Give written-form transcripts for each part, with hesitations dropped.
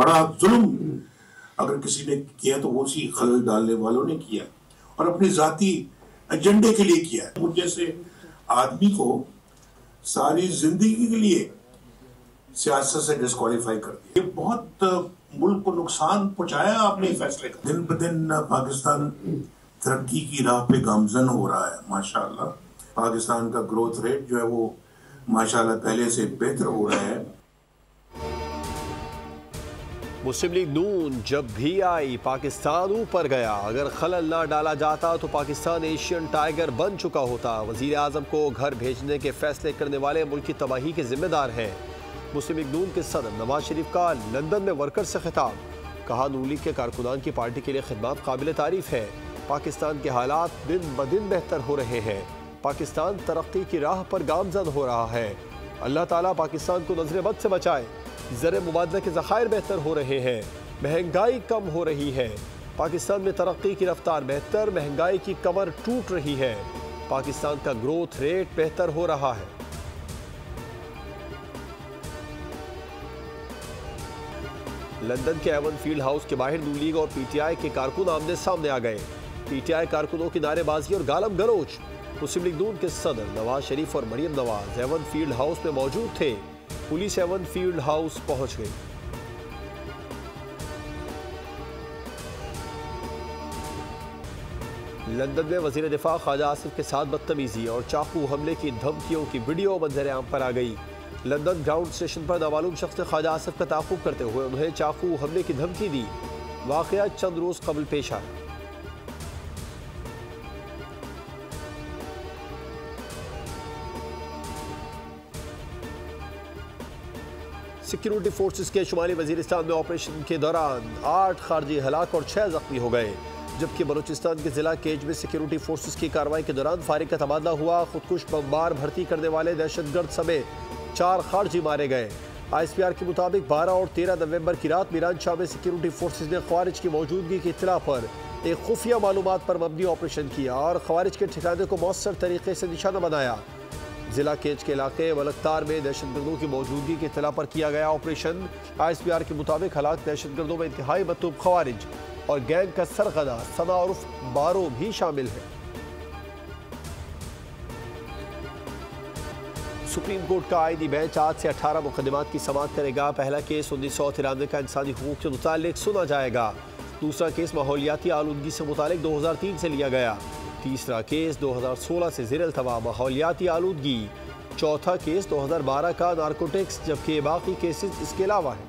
बड़ा जुल्म अगर किसी ने किया तो वो उसी खलल डालने वालों ने किया और अपने जाती एजेंडे के लिए किया। मुझे जैसे आदमी को सारी जिंदगी के लिए सियासत से डिस्क्वालीफाई कर दिया। ये बहुत मुल्क को नुकसान पहुंचाया आपने फैसले का। दिन ब दिन पाकिस्तान तरक्की की राह पे गामजन हो रहा है। माशाअल्लाह पाकिस्तान का ग्रोथ रेट जो है वो माशाअल्लाह पहले से बेहतर हो रहा है। मुस्लिम लीग नून जब भी आई पाकिस्तान ऊपर गया। अगर खलल ना डाला जाता तो पाकिस्तान एशियन टाइगर बन चुका होता। वजीर आजम को घर भेजने के फैसले करने वाले मुल्क की तबाही के जिम्मेदार हैं। मुस्लिम लीग नून के सदर नवाज शरीफ का लंदन में वर्कर से खिताब। कहा नून लीग के कारकुनान की पार्टी के लिए खिदमत काबिल तारीफ है। पाकिस्तान के हालात दिन ब दिन बेहतर हो रहे हैं। पाकिस्तान तरक्की की राह पर गामजन हो रहा है। अल्लाह ताला पाकिस्तान को नजर बद से बचाए। ज़र मुबादला के ज़खायर बेहतर हो रहे हैं। महंगाई कम हो रही है। पाकिस्तान में तरक्की की रफ्तार बेहतर, महंगाई की कमर टूट रही है। पाकिस्तान का ग्रोथ रेट बेहतर हो रहा है। लंदन के एवन फील्ड हाउस के बाहर नून लीग और पीटीआई के कारकुन आमने सामने आ गए। पीटीआई कारकुनों की नारेबाजी और गालम गलोच। मुस्लिम लीग नून के सदर नवाज शरीफ और Maryam Nawaz Avenfield house में मौजूद थे। पुलिस एवन फील्ड हाउस पहुंच गई। लंदन में वजीर दिफा ख्वाजा आसिफ के साथ बदतमीजी और चाकू हमले की धमकियों की वीडियो मंजर आम पर आ गई। लंदन ग्राउंड स्टेशन पर नामालूम शख्स ने ख्वाजा आसिफ का ताक़ुब करते हुए उन्हें चाकू हमले की धमकी दी। वाक़या चंद रोज कबल पेश आया। सिक्योरिटी फोर्सेस के शुमाली वजीरिस्तान में ऑपरेशन के दौरान 8 खारजी हलाक और 6 जख्मी हो गए। जबकि बलूचिस्तान के जिला केज में सिक्योरिटी फोर्सेस की कार्रवाई के दौरान फायरिंग का तबादला हुआ। खुदकुश बमबार भर्ती करने वाले दहशतगर्द समेत 4 खारजी मारे गए। ISPR के मुताबिक 12 और 13 नवंबर की रात मीरान शाह में सिक्योरिटी फोर्सेस ने ख्वारिज की मौजूदगी की इत्तला पर एक खुफिया मालूमात पर मबनी ऑपरेशन किया और ख्वारिज के ठिकाने को मौसर तरीके से निशाना बनाया। जिला केज के इलाके वलकतार में दहशतगर्दों की मौजूदगी की इत्तला पर किया गया ऑपरेशन। ISPR के मुताबिक हलाक दहशतगर्दों में इंतहाई मतलूब ख्वारिज और गैंग का सरगना सना उर्फ बारो भी शामिल है। सुप्रीम कोर्ट का आईनी बेंच आज से 18 मुकदमात की समाअत करेगा। पहला केस 1993 का इंसानी हुकूक के मुतालिक सुना जाएगा। दूसरा केस माहौलियाती आलूदगी से मुतालिक 2003 से लिया गया। तीसरा केस 2016 से ज़ेर अल्तवा माहौलियाती आलूदगी। चौथा केस 2012 का नारकोटिक्स, जबकि बाकी केसेस इसके अलावा हैं।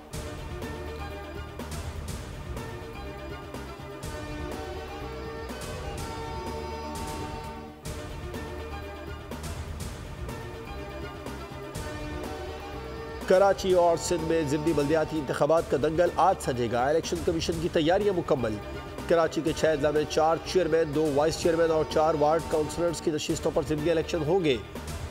कराची और सिंध में ज़िमनी बल्दियाती इंतखाबात का दंगल आज सजेगा। इलेक्शन कमीशन की तैयारियां मुकम्मल। कराची के 6 अजला में 4 चेयरमैन, 2 वाइस चेयरमैन और 4 वार्ड काउंसलर्स की नशिस्तों पर ज़िमनी इलेक्शन होंगे।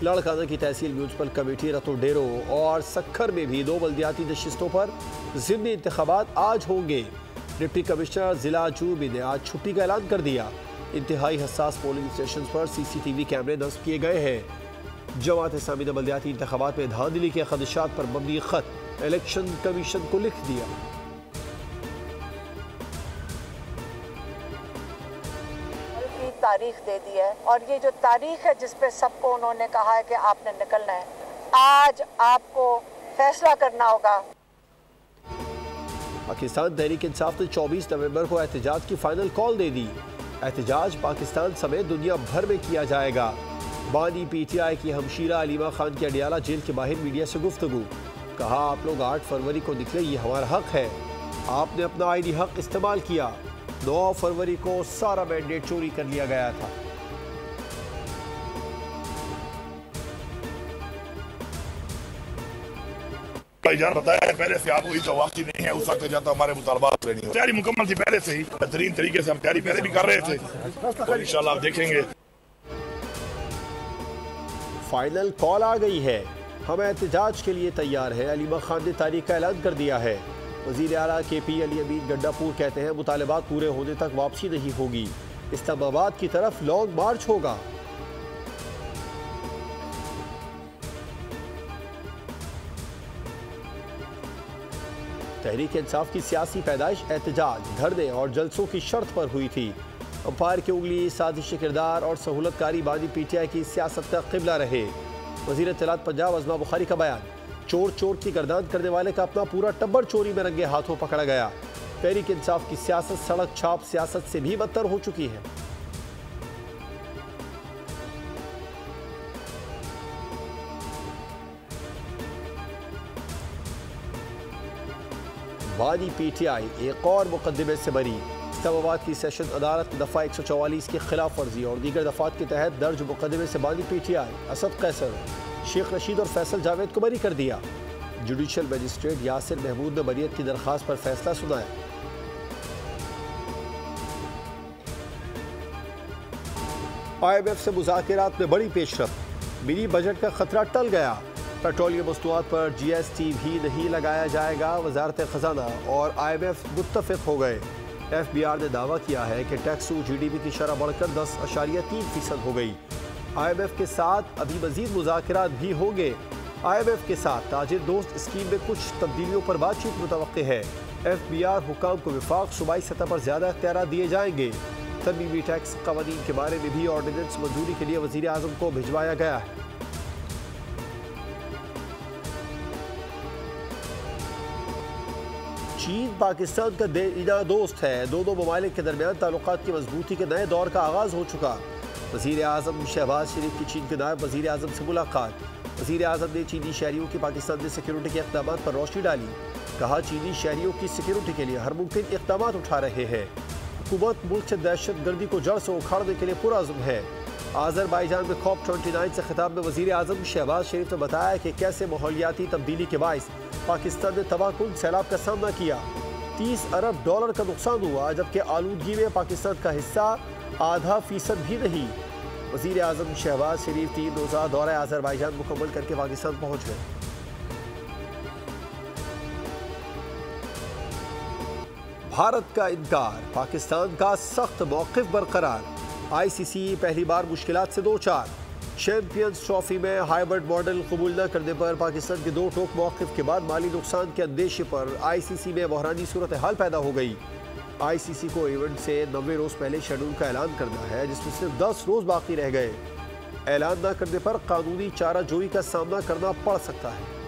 लाड़काना की तहसील म्यूनसिपल कमेटी, रतो डेरो और सक्खर में भी 2 बल्दियाती नशिस्तों पर ज़िमनी इंतखाबात आज होंगे। डिप्टी कमिश्नर जिला जूबी ने आज छुट्टी का ऐलान कर दिया। इंतहाई हसास पोलिंग स्टेशन पर CCTV कैमरे नस्ब किए गए हैं। जमात इस्लामी ने बल्दियाती इंतखाबात में धांधली के खदशात पर मबनी खत इलेक्शन कमीशन को लिख दिया। तारीख दे दी है और ये जो तारीख है जिस पे सबको उन्होंने कहा है कि आपने निकलना है, आज आपको फैसला करना होगा। पाकिस्तान तहरीक इंसाफ ने 24 नवंबर को एहतजाज की फाइनल कॉल दे दी। एहतजाज पाकिस्तान समेत दुनिया भर में किया जाएगा। बानी PTI की हमशीरा अलीमा खान की अडियाला जेल के बाहर मीडिया से गुफ्तगू। कहा, आप लोग 8 फरवरी को निकले, ये हमारा हक है। आपने अपना आईनी हक इस्तेमाल किया। 9 फरवरी को सारा मैंडेट चोरी कर लिया गया था। बताया पहले से आपको ये वापसी नहीं है, उस वक्त जाता हमारे मुतालबात नहीं हो। तैयारी मुकम्मल थी पहले से ही, बेहतरीन तरीके से हम तैयारी पहले भी कर रहे थे और इंशाल्लाह आप देखेंगे। फाइनल कॉल आ गई है, हम एहतजाज के लिए तैयार हैं। अलीमा खान ने तारीख का ऐलान कर दिया है। वज़ीर आला KP अली अमीन गड्डापुर कहते हैं मुतालबात पूरे होने तक वापसी नहीं होगी। इस्लामाबाद की तरफ लॉन्ग मार्च होगा। तहरीक इंसाफ की सियासी पैदाइश एहतजाज, धरने और जलसों की शर्त पर हुई थी। अंपायर की उंगली, साजिश किरदार और सहूलतकारी बानी PTI की सियासत का क़िबला रहे। वज़ीर इत्तलात पंजाब अज़मा बुखारी का बयान, चोर चोर की गर्दान करने वाले का अपना पूरा टब्बर चोरी में रंगे हाथों पकड़ा गया। तहरीक इंसाफ की सियासत सड़क छाप सियासत से भी बदतर हो चुकी है। बानी PTI एक और मुकदमे से बरी। इस्लामाबाद की सेशन अदालत दफ़ा 144 की खिलाफ वर्जी और दीगर दफात के तहत दर्ज मुकदमे से बानी PTI असद कैसर, शेख रशीद और फैसल जावेद को बरी कर दिया। जुडिशल मजिस्ट्रेट यासिर महमूद ने बरीयत की दरख्वास्त पर फैसला सुनाया। IMF से मुज़ाकिरात में बड़ी पेशरफ, मिनी बजट का खतरा टल गया। पेट्रोलियम मस्तूआत पर GST भी नहीं लगाया जाएगा। वजारत खजाना और IMF मुत्तफिक हो गए। FBR ने दावा किया है कि टैक्स टू GDP की शरह बढ़कर 10.3% हो गई। IMF के साथ अभी मजीद मुज़ाकिरात भी होंगे। IMF के साथ ताजिर दोस्त स्कीम में कुछ तब्दीलियों पर बातचीत मुतवक्के है। FBR हुकाम को विफाक सूबाई सतह पर ज़्यादा इख्तियार दिए जाएंगे। तरमीमी टैक्स कवानीन के बारे में भी ऑर्डिनेंस मंजूरी के लिए वज़ीर आज़म को भिजवाया गया है। चीन पाकिस्तान का दीना दोस्त है। दोनों ममालिक के दरमियान ताल्लुकात की मजबूती के नए दौर का आगाज़ हो चुका। वज़ीर आज़म शहबाज शरीफ की चीन के नायब वज़ीर आज़म से मुलाकात। वज़ीर आज़म ने चीनी शहरियों की पाकिस्तान में सिक्योरिटी के इक़दाम पर रोशनी डाली। कहा, चीनी शहरियों की सिक्योरिटी के लिए हर मुमकिन इक़दाम उठा रहे हैं। हुकूमत मुल्क से दहशत गर्दी को जड़ से उखाड़ने के लिए पुरअज़्म है। आज़रबाईजान में COP29 से खिताब में वज़ीर आज़म शहबाज शरीफ ने बताया कि कैसे माहौलियाती तब्दीली के बाइस पाकिस्तान ने तबाहकुन सैलाब का सामना किया। $30 अरब का नुकसान हुआ, जबकि आलूदगी में पाकिस्तान का हिस्सा ½ भी नहीं। वज़ीर आज़म शहबाज शरीफ 3 रोज़ा दौरा आज़रबाईजान मुकम्मल करके पाकिस्तान पहुँच गए। भारत का इनकार, पाकिस्तान का सख्त मौक़िफ़ बरकरार। ICC पहली बार मुश्किलात से 2-4। चैंपियंस ट्रॉफी में हाइब्रिड मॉडल कबूल न करने पर पाकिस्तान के 2 टोक मौक़िफ़ के बाद माली नुकसान के अंदेशे पर ICC में बहरानी सूरत हाल पैदा हो गई। ICC को इवेंट से 90 रोज़ पहले शेड्यूल का ऐलान करना है, जिसमें सिर्फ 10 रोज़ बाकी रह गए। ऐलान न करने पर कानूनी चाराजोई का सामना करना पड़ सकता है।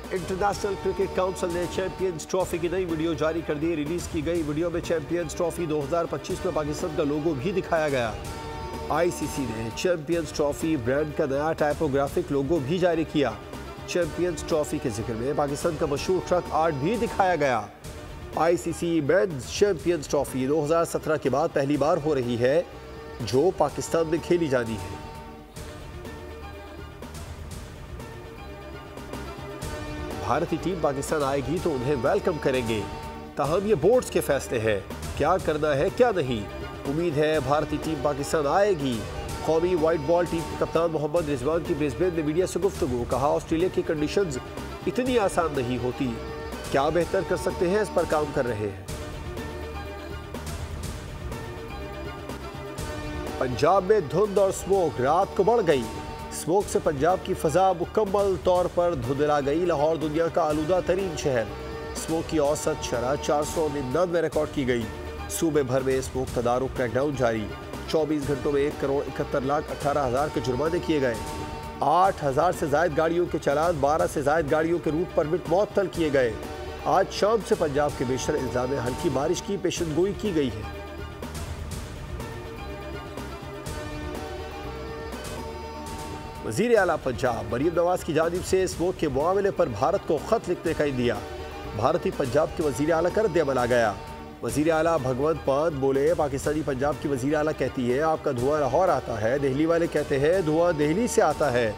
इंटरनेशनल क्रिकेट काउंसिल ने चैंपियंस ट्रॉफी की नई वीडियो जारी कर दी। रिलीज की गई वीडियो में चैंपियंस ट्रॉफी 2025 में पाकिस्तान का लोगो भी दिखाया गया। ICC ने चैंपियंस ट्रॉफी ब्रांड का नया टाइपोग्राफिक लोगो भी जारी किया। चैंपियंस ट्रॉफी के जिक्र में पाकिस्तान का मशहूर ट्रक आर्ट भी दिखाया गया। ICC मेंस चैंपियंस ट्रॉफी 2017 के बाद पहली बार हो रही है जो पाकिस्तान में खेली जानी है। भारतीय टीम पाकिस्तान आएगी तो उन्हें वेलकम करेंगे, ताहम ये बोर्ड्स के फैसले हैं, क्या करना है क्या नहीं। उम्मीद है भारतीय टीम पाकिस्तान आएगी। कौमी वाइट बॉल टीम के कप्तान मोहम्मद रिजवान की ब्रिस्बेन में मीडिया से गुफ्तगू। कहा, ऑस्ट्रेलिया की कंडीशंस इतनी आसान नहीं होती, क्या बेहतर कर सकते हैं इस पर काम कर रहे हैं। पंजाब में धुंध और स्मोक रात को बढ़ गई। स्मोक से पंजाब की फजा मुकम्मल तौर पर धुंधला गई। लाहौर दुनिया का आलूदा तरीन शहर। स्मोक की औसत शरह 499 रिकॉर्ड की गई। सूबे भर में स्मोक तदारुक क्रैकडाउन जारी। 24 घंटों में 1,71,18,000 के जुर्माने किए गए। 8,000 से ज्यादा गाड़ियों के चालान, 12 से ज्यादा गाड़ियों के रूट परमिट मुअत्तल किए गए। आज शाम से पंजाब के बेशर अजला में हल्की बारिश की पेशनगोई की गई है। वज़ीर आला पंजाब मरीम नवाज की जानिब से स्मोक के मामले पर भारत को खत लिखने का इंदिया। भारतीय पंजाब के वज़ीर आला का रद्द-ए-अमल आ गया। वज़ीर आला भगवंत मान बोले, पाकिस्तानी पंजाब की वज़ीर आला कहती है आपका धुआं लाहौर आता है, दिल्ली वाले कहते हैं धुआं दिल्ली से आता है,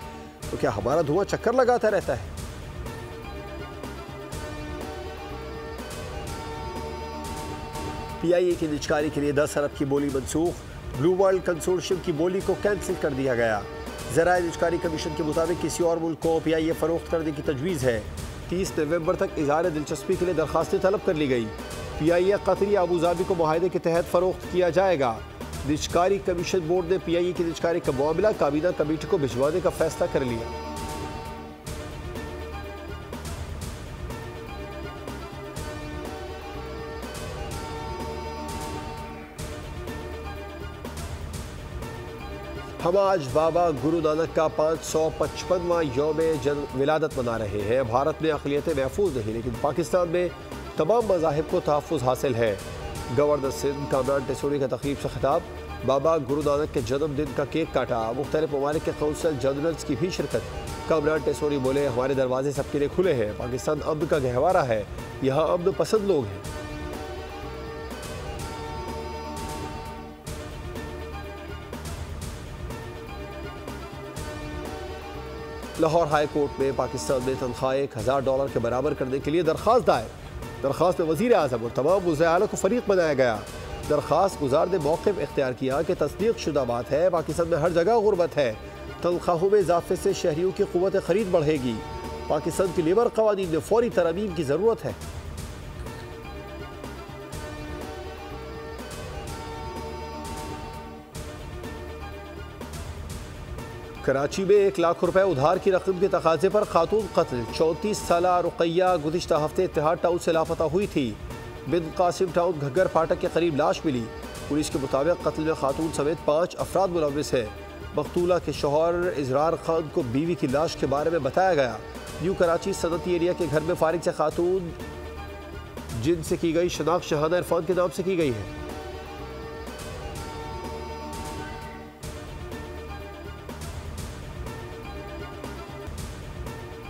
तो क्या हमारा धुआं चक्कर लगाता रहता है। PIA की निजकारी के लिए 10 अरब की बोली मनसूख। ब्लू वर्ल्ड कंसोर्शियम की बोली को कैंसिल कर दिया गया। ज़राए निजकारी कमीशन के मुताबिक किसी और मुल्क को PIA फरोख्त करने की तजवीज़ है। 30 नवंबर तक इज़हार दिलचस्पी के लिए दरखास्तें तलब कर ली गई। PIA कतरी अबूधाबी को मुआहदे के तहत फरोख्त किया जाएगा। निजकारी कमीशन बोर्ड ने PIA की निजकारी का मामला काबीना कमेटी को भिजवाने का फैसला कर लिया। हम आज बाबा गुरु नानक का 555वां यौम विलादत मना रहे हैं। भारत में अक़लियतें महफूज नहीं, लेकिन पाकिस्तान में तमाम मज़ाहिब को तहफ़्फ़ुज़ हासिल है। गवर्नर सिंध कामरान टेसोरी का तक़रीब से खिताब। बाबा गुरु नानक के जन्मदिन का केक काटा। मुख्तलिफ ममालिक के कौंसल जनरल्स की भी शिरकत। कामरान टेसोरी बोले, हमारे दरवाजे सबके लिए खुले हैं। पाकिस्तान अमन का गहवारा है, यहाँ अमन पसंद लोग हैं। लाहौर हाई कोर्ट में पाकिस्तान में तनख्वाह $1000 के बराबर करने के लिए दरख्वास्त दायर। दरख्वास्त में वज़ीर आज़म और तमाम वज़ीर को फरीक बनाया गया। दरख्वास्त गुजार ने मौक़िफ़ इख्तियार किया कि तस्दीक शुदा बात है, पाकिस्तान में हर जगह गुर्बत है। तनख्वाहों में इजाफे से शहरियों की क़ुव्वत ख़रीद बढ़ेगी। पाकिस्तान की लेबर क़वानीन में फ़ौरी तरमीम की ज़रूरत है। कराची में 1 लाख रुपए उधार की रकम के तकाजे पर खातून कत्ल। 34 साला रुकैया गुज़िश्ता हफ्ते इत्तेहाद टाउन से लापता हुई थी। बिन कासिम टाउन घग्गर फाटक के करीब लाश मिली। पुलिस के मुताबिक कत्ल में खातून समेत 5 अफराद मुलव्विस हैं। मकतूला के शौहर इजरार खान को बीवी की लाश के बारे में बताया गया। न्यू कराची सनती एरिया के घर में फारिग से खातून जिनसे की गई शनाख्त शहाना इरफान के नाम से की गई है।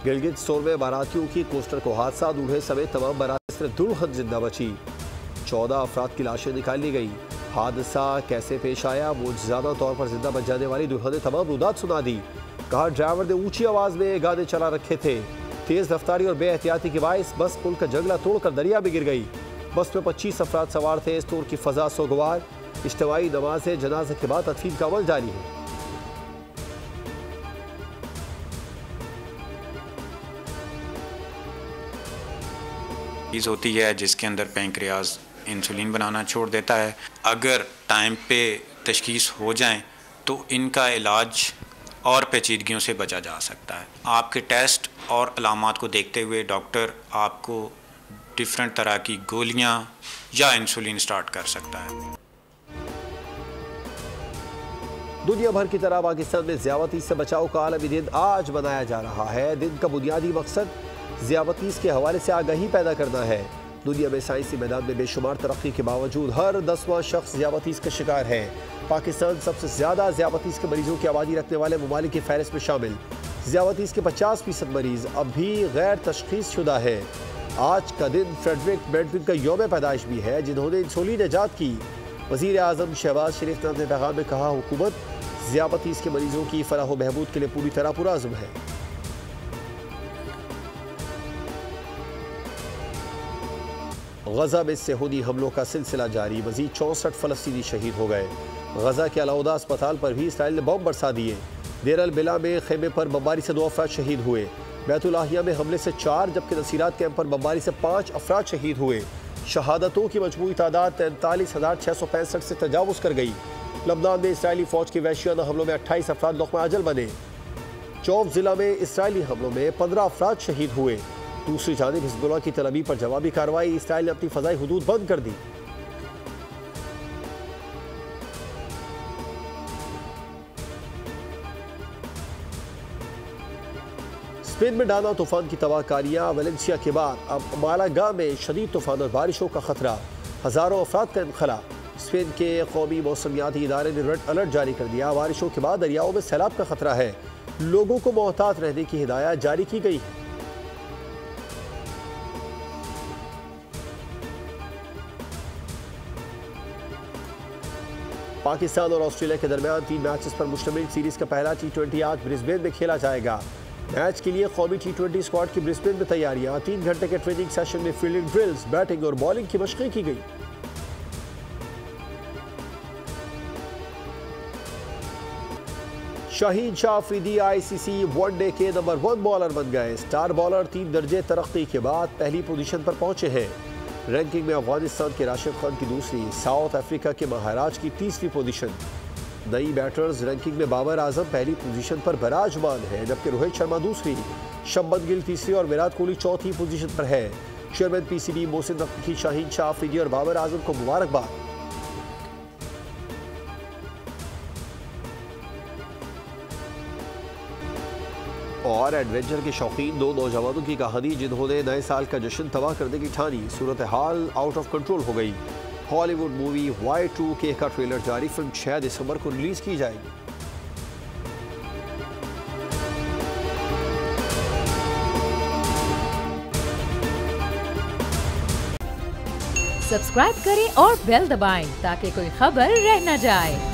गिलगित स्टोर में बारातियों की कोस्टर को हादसा, दूल्हे समेत तमाम बारात सिर्फ दुल्हन जिंदा बची। 14 अफराद की लाशें निकाल ली गई। हादसा कैसे पेश आया? मुआजिज़ाना तौर पर जिंदा बच जाने वाली दुल्हन ने तमाम रुदात सुना दी। कहा ड्राइवर ने ऊंची आवाज में गाने चला रखे थे। तेज रफ्तारी और बेहतियाती के बायस बस पुल का जंगला तोड़कर दरिया में गिर गई। बस में 25 अफराद सवार थे। स्टोर की फजा सोगवार। इज्तिमाई नमाज जनाजे के बाद तदफीन का अमल जारी है। चीज़ होती है जिसके अंदर पैंक्रियाज इंसुलिन बनाना छोड़ देता है। अगर टाइम पे तशखीस हो जाए तो इनका इलाज और पेचीदगियों से बचा जा सकता है। आपके टेस्ट और अलामात को देखते हुए डॉक्टर आपको डिफरेंट तरह की गोलियां या इंसुलिन स्टार्ट कर सकता है। दुनिया भर की तरह पाकिस्तान में ज़ियावतीस से बचाव का आलमी दिन आज मनाया जा रहा है। दिन का बुनियादी मकसद ज़ियावतीस के हवाले से आगाही पैदा करना है। दुनिया में साइंसी मैदान में बेशुमार तरक्की के बावजूद हर 10वां शख्स ज़ियावतीस का शिकार है। पाकिस्तान सबसे ज़्यादा ज़ियावतीस के मरीजों की आबादी रखने वाले ममालिक की फहरिस्त में शामिल। ज़ियावतीस के 50% मरीज अब भी गैर तशखीस शुदा है। आज का दिन फ्रेडरिक बेंटविन का यौम पैदाइश भी है, जिन्होंने इंसुलिन ईजाद की। वज़ीर आज़म शहबाज शरीफ ने अपने पैगाम में कहा, हुकूमत ज़ियावतीस के मरीजों की फलाह व बहबूद के लिए पूरी तरह पुरअज़्म है। गजा में सेहूदी हमलों का सिलसिला जारी। मज़ीद 64 फ़लस्तीनी शहीद हो गए। गजा के अलाउदा अस्पताल पर भी इसराइल ने बम बरसा दिए। देर अल बिला में खेमे पर बमबारी से 2 अफराद शहीद हुए। बैतुल्लाहिया में हमले से 4 जबकि नसीरात कैंप पर बमबारी से 5 अफराद शहीद हुए। शहादतों की मजमूई तादाद 43,665 से तजावुज़ कर गई। लबनान में इसराइली फ़ौज के वहशियाना हमलों में 28 अफराद लुक़्मा अजल बने। चौफ ज़िला में इसराइली हमलों में 15 अफराद शहीद हुए। दूसरी जानिब हिज़्बुल्लाह की तलबी पर जवाबी कार्रवाई। इसराइल ने अपनी फ़ज़ाई हुदूद बंद कर दी। स्पेन में डाना तूफान की तबाहकारियां। वेलेंसिया के बाद अब मालागा में शदीद तूफान और बारिशों का खतरा। हज़ारों अफराद का इनखला। स्पेन के कौमी मौसमियाती इदारे ने रेड अलर्ट जारी कर दिया। बारिशों के बाद दरियाओं में सैलाब का खतरा है। लोगों को मोहतात रहने की हिदायत जारी की गई है। पाकिस्तान और ऑस्ट्रेलिया के दरमियान 3 मैचेस पर मुश्तमिल सीरीज का पहला T20 आज ब्रिस्बेन में खेला जाएगा। मैच के लिए कौमी T20 स्क्वाड की ब्रिस्बेन में तैयारियां। 3 घंटे के ट्रेनिंग सेशन में फील्डिंग ड्रिल्स, बैटिंग और बॉलिंग की मशक़ें की गई। शाहीन शाह अफरीदी ICC वनडे के नंबर 1 बॉलर बन गए। स्टार बॉलर 3 दर्जे तरक्की के बाद पहली पोजीशन पर पहुंचे हैं। रैंकिंग में अफगानिस्तान के राशिद खान की दूसरी, साउथ अफ्रीका के महाराज की तीसरी पोजीशन। नई बैटर्स रैंकिंग में बाबर आजम पहली पोजीशन पर बराजमान है, जबकि रोहित शर्मा दूसरी, शुभमन गिल तीसरी और विराट कोहली चौथी पोजीशन पर है। चेयरमैन पीसीबी मोहसिन नकवी, शाहीन शाह अफरीदी और बाबर आजम को मुबारकबाद। और एडवेंचर के शौकीन दो नौजवानों की कहानी जिन्होंने नए साल का जश्न तबाह करने की ठानी, सूरत हाल आउट ऑफ कंट्रोल हो गई। हॉलीवुड मूवी Y2K का ट्रेलर जारी, फिल्म 6 दिसंबर को रिलीज की जाएगी। सब्सक्राइब करें और बेल दबाएं ताकि कोई खबर रह न जाए।